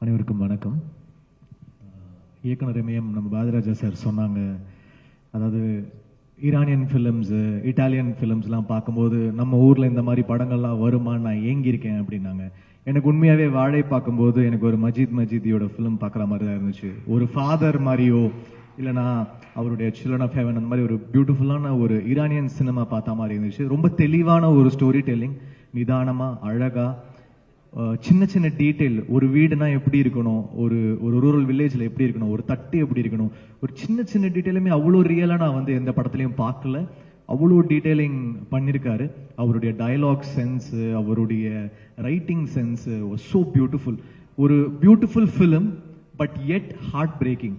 அனைவருக்கும் வணக்கம். இயக்குனர் இமயம் நம்ம பாரதிராஜா சார் சொன்னாங்க, அதாவது ஈரானியன் ஃபிலிம்ஸு, இட்டாலியன் ஃபிலிம்ஸ்லாம் பார்க்கும்போது நம்ம ஊரில் இந்த மாதிரி படங்கள்லாம் வருமான்னு நான் ஏங்கியிருக்கேன் அப்படின்னாங்க. எனக்கு உண்மையாகவே வாழை பார்க்கும்போது எனக்கு ஒரு மஜிதியோட ஃபிலிம் பார்க்குற மாதிரி தான் இருந்துச்சு. ஒரு ஃபாதர் மாதிரியோ இல்லைனா அவருடைய சில்ட்ரன் ஆஃப் ஹெவன் அந்த மாதிரி ஒரு பியூட்டிஃபுல்லான ஒரு ஈரானியன் சினிமா பார்த்த மாதிரி இருந்துச்சு. ரொம்ப தெளிவான ஒரு ஸ்டோரி டெல்லிங், நிதானமாக அழகாக சின்ன சின்ன டீட்டெயில், ஒரு வீடுனா எப்படி இருக்கணும், ஒரு ரூரல் வில்லேஜில் எப்படி இருக்கணும், ஒரு தட்டு எப்படி இருக்கணும், ஒரு சின்ன சின்ன டீட்டெயிலுமே அவ்வளோ ரியலாக நான் வந்து எந்த படத்துலையும் பார்க்கல. அவ்வளோ டீட்டெயிலிங் பண்ணியிருக்காரு. அவருடைய டயலாக் சென்ஸு, அவருடைய ரைட்டிங் சென்ஸு ஸோ பியூட்டிஃபுல். ஒரு beautiful film but it heartbreaking.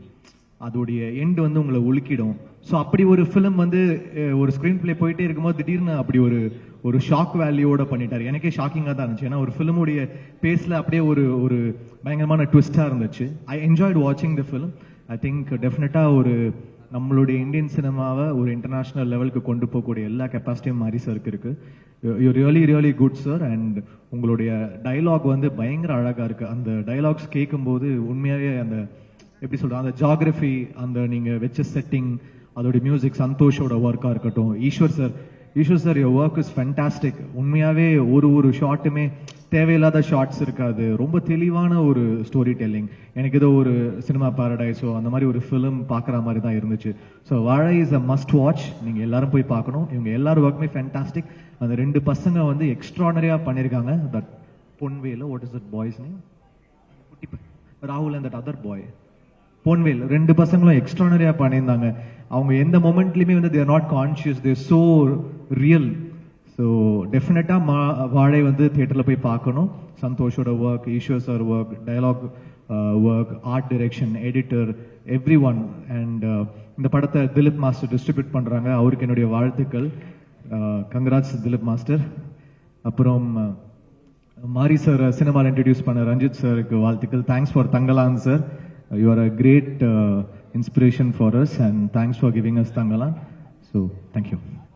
அதோடைய எண்டு வந்து உங்களை உலுக்கிடும். ஸோ அப்படி ஒரு ஃபிலிம் வந்து ஒரு ஸ்க்ரீன் பிளே போயிட்டே இருக்கும்போது திடீர்னு அப்படி ஒரு ஷாக் வேல்யூவோட பண்ணிட்டாரு. எனக்கே ஷாக்கிங்காக தான் இருந்துச்சு. ஏன்னா ஒரு ஃபிலிமுடைய பேஸில் அப்படியே ஒரு பயங்கரமான ட்விஸ்டாக இருந்துச்சு. ஐ என்ஜாய்டு வாட்சிங் த ஃபிலிம். ஐ திங்க் டெஃபினட்டாக ஒரு நம்மளுடைய இந்தியன் சினிமாவை ஒரு இன்டர்நேஷ்னல் லெவலுக்கு கொண்டு போகக்கூடிய எல்லா கெப்பாசிட்டியும் மாரி சருக்கு இருக்கு. You really good sir. And உங்களுடைய டைலாக் வந்து பயங்கர அழகாக இருக்குது. அந்த டைலாக்ஸ் கேட்கும்போது உண்மையாகவே அந்த எப்படி சொல்கிறேன், அந்த ஜாகிரஃபி, அந்த நீங்கள் வச்ச செட்டிங், அதோடைய மியூசிக், சந்தோஷோட ஒர்க்காக இருக்கட்டும். Eswar sir your work is fantastic. உண்மையாகவே ஒரு ஷார்ட்டுமே தேவையில்லாத ஷார்ட்ஸ் இருக்காது. ரொம்ப தெளிவான ஒரு ஸ்டோரி டெல்லிங். எனக்கு ஏதோ ஒரு சினிமா பாரடைஸோ அந்த மாதிரி ஒரு ஃபிலிம் பார்க்குற மாதிரி தான் இருந்துச்சு. ஸோ வாழை இஸ் அ மஸ்ட் வாட்ச். நீங்கள் எல்லாரும் போய் பார்க்கணும். இவங்க எல்லாரும் ஒர்க்குமே ஃபேண்டாஸ்டிக். அந்த 2 பசங்க வந்து எக்ஸ்ட்ரானரியாக பண்ணியிருக்காங்க. That Ponvel, what is that boy's name, ராகுல் and that other boy Ponvel, 2 பசங்களும் எக்ஸ்ட்ரானரியா பண்ணியிருந்தாங்க. அவங்க எந்த மொமெண்ட்லயுமே வந்து they're not conscious, they're so real. So டெஃபினட்டா வாழை வந்து தியேட்டர்ல போய் பார்க்கணும். சந்தோஷோட work, Eswar sir work, dialogue work, art direction, editor, every one. And இந்த படத்தை திலீப் மாஸ்டர் டிஸ்ட்ரிபியூட் பண்றாங்க. அவருக்கு என்னுடைய வாழ்த்துக்கள். Congrats Dilip master. அப்புறம் மாரி சார் சினிமாவில் இன்ட்ரடியூஸ் பண்ண ரஞ்சித் சாருக்கு வாழ்த்துக்கள். Thanks for Thangalaan sir. You are a great inspiration for us, and thanks for giving us Tangalan. So, thank you.